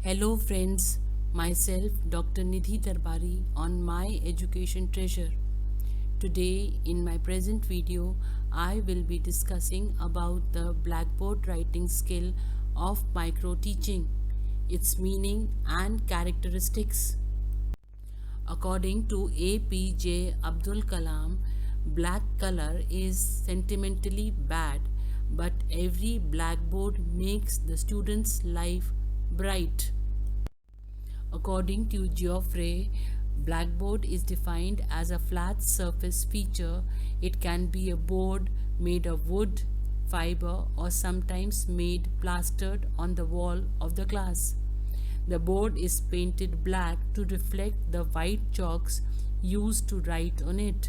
Hello friends, myself Dr. Nidhi Darbari on My Education Treasure. Today in my present video, I will be discussing about the blackboard writing skill of micro teaching, its meaning and characteristics. According to APJ Abdul Kalam, black color is sentimentally bad, but every blackboard makes the student's life bright. According to Geoffrey, blackboard is defined as a flat surface feature. It can be a board made of wood, fiber, or sometimes made plastered on the wall of the class. The board is painted black to reflect the white chalks used to write on it.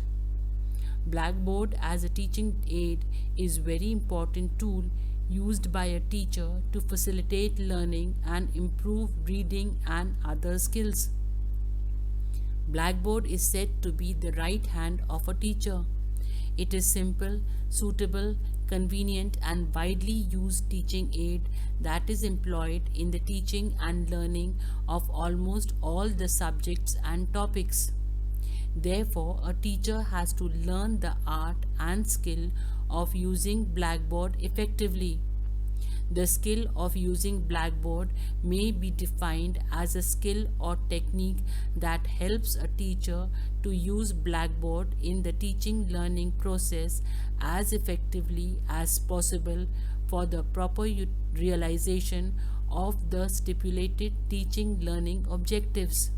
Blackboard as a teaching aid is very important tool used by a teacher to facilitate learning and improve reading and other skills. Blackboard is said to be the right hand of a teacher. It is simple, suitable, convenient and widely used teaching aid that is employed in the teaching and learning of almost all the subjects and topics. Therefore, a teacher has to learn the art and skill of using Blackboard effectively. The skill of using Blackboard may be defined as a skill or technique that helps a teacher to use Blackboard in the teaching learning process as effectively as possible for the proper realization of the stipulated teaching learning objectives.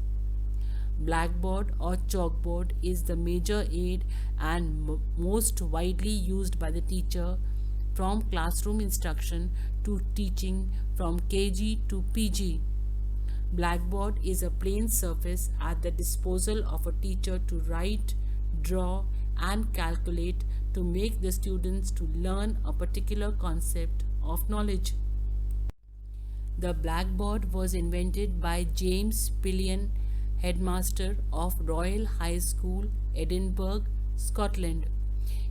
Blackboard or chalkboard is the major aid and most widely used by the teacher from classroom instruction to teaching from KG to PG. Blackboard is a plain surface at the disposal of a teacher to write, draw, and calculate to make the students to learn a particular concept of knowledge. The blackboard was invented by James Pillion, headmaster of Royal High School, Edinburgh, Scotland.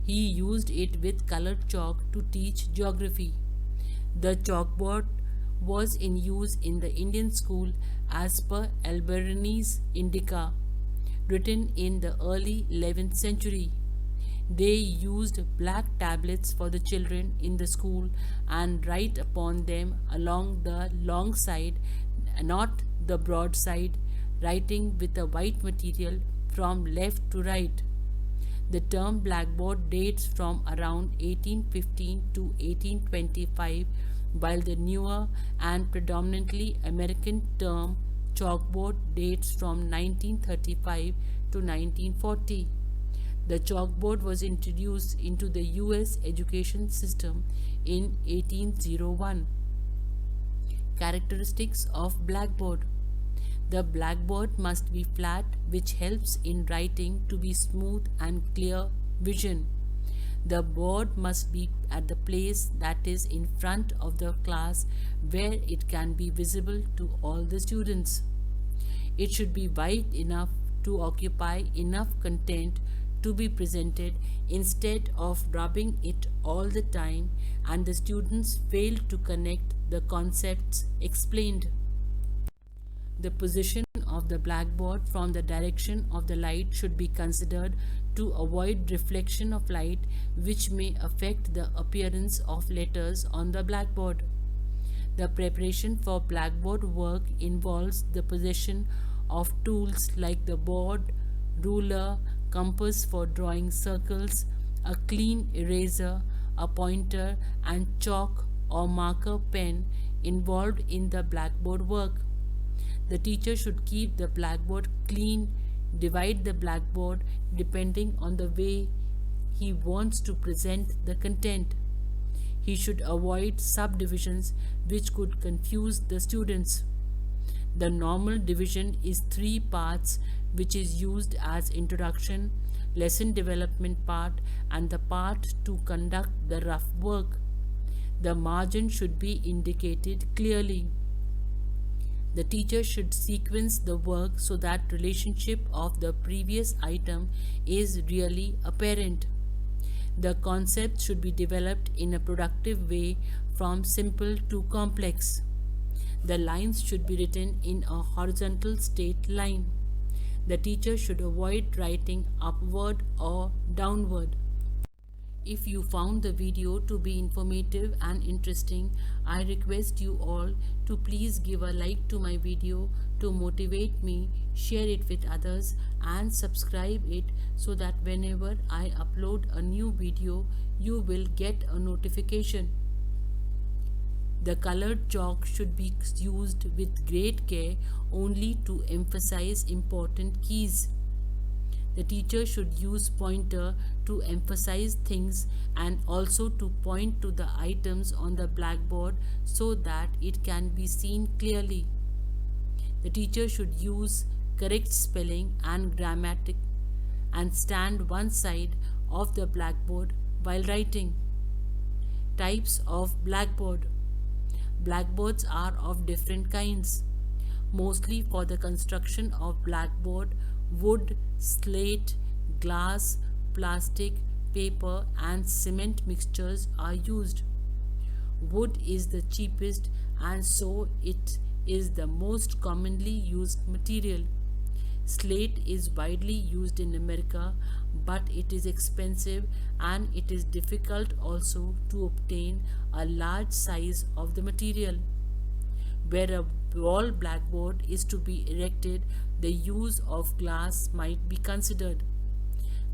He used it with colored chalk to teach geography. The chalkboard was in use in the Indian school as per Alberini's Indica, written in the early 11th century. They used black tablets for the children in the school and write upon them along the long side, not the broad side, writing with a white material from left to right. The term blackboard dates from around 1815 to 1825, while the newer and predominantly American term chalkboard dates from 1935 to 1940. The chalkboard was introduced into the US education system in 1801. Characteristics of blackboard. The blackboard must be flat, which helps in writing to be smooth and clear vision. The board must be at the place that is in front of the class where it can be visible to all the students. It should be wide enough to occupy enough content to be presented instead of rubbing it all the time and the students fail to connect the concepts explained. The position of the blackboard from the direction of the light should be considered to avoid reflection of light which may affect the appearance of letters on the blackboard. The preparation for blackboard work involves the possession of tools like the board, ruler, compass for drawing circles, a clean eraser, a pointer, and chalk or marker pen involved in the blackboard work. The teacher should keep the blackboard clean, divide the blackboard depending on the way he wants to present the content. He should avoid subdivisions which could confuse the students. The normal division is 3 parts, which is used as introduction, lesson development part, and the part to conduct the rough work. The margin should be indicated clearly. The teacher should sequence the work so that relationship of the previous item is really apparent. The concept should be developed in a productive way from simple to complex. The lines should be written in a horizontal straight line. The teacher should avoid writing upward or downward. If you found the video to be informative and interesting, I request you all to please give a like to my video to motivate me, share it with others and subscribe it so that whenever I upload a new video, you will get a notification. The colored chalk should be used with great care only to emphasize important keys. The teacher should use pointer to emphasize things and also to point to the items on the blackboard so that it can be seen clearly. The teacher should use correct spelling and grammatic and stand one side of the blackboard while writing. Types of blackboard. Blackboards are of different kinds. Mostly for the construction of blackboard, wood, slate, glass, plastic, paper and cement mixtures are used. Wood is the cheapest and so it is the most commonly used material. Slate is widely used in America, but it is expensive and it is difficult also to obtain a large size of the material. Where a wall blackboard is to be erected, the use of glass might be considered.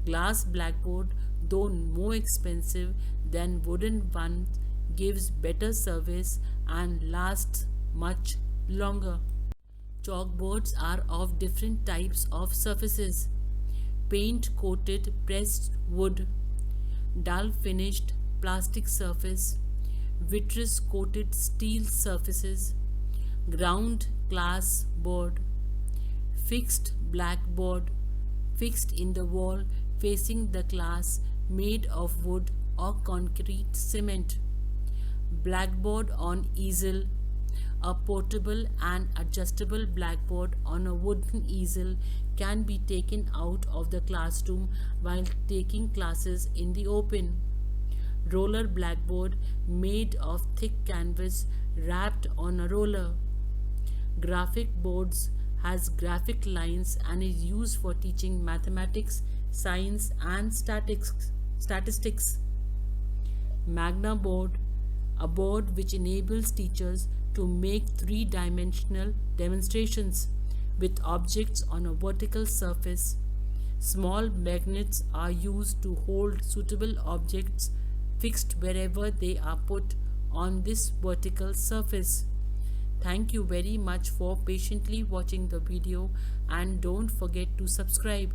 Glass blackboard, though more expensive than wooden one, gives better service and lasts much longer. Chalkboards are of different types of surfaces: paint coated pressed wood, dull finished plastic surface, vitreous coated steel surfaces, ground glass board, fixed blackboard fixed in the wall facing the class made of wood or concrete cement, blackboard on easel. A portable and adjustable blackboard on a wooden easel can be taken out of the classroom while taking classes in the open. Roller blackboard made of thick canvas wrapped on a roller. Graphic boards has graphic lines and is used for teaching mathematics, science and statistics. Magna board, a board which enables teachers to make three-dimensional demonstrations with objects on a vertical surface. Small magnets are used to hold suitable objects fixed wherever they are put on this vertical surface. Thank you very much for patiently watching the video and don't forget to subscribe.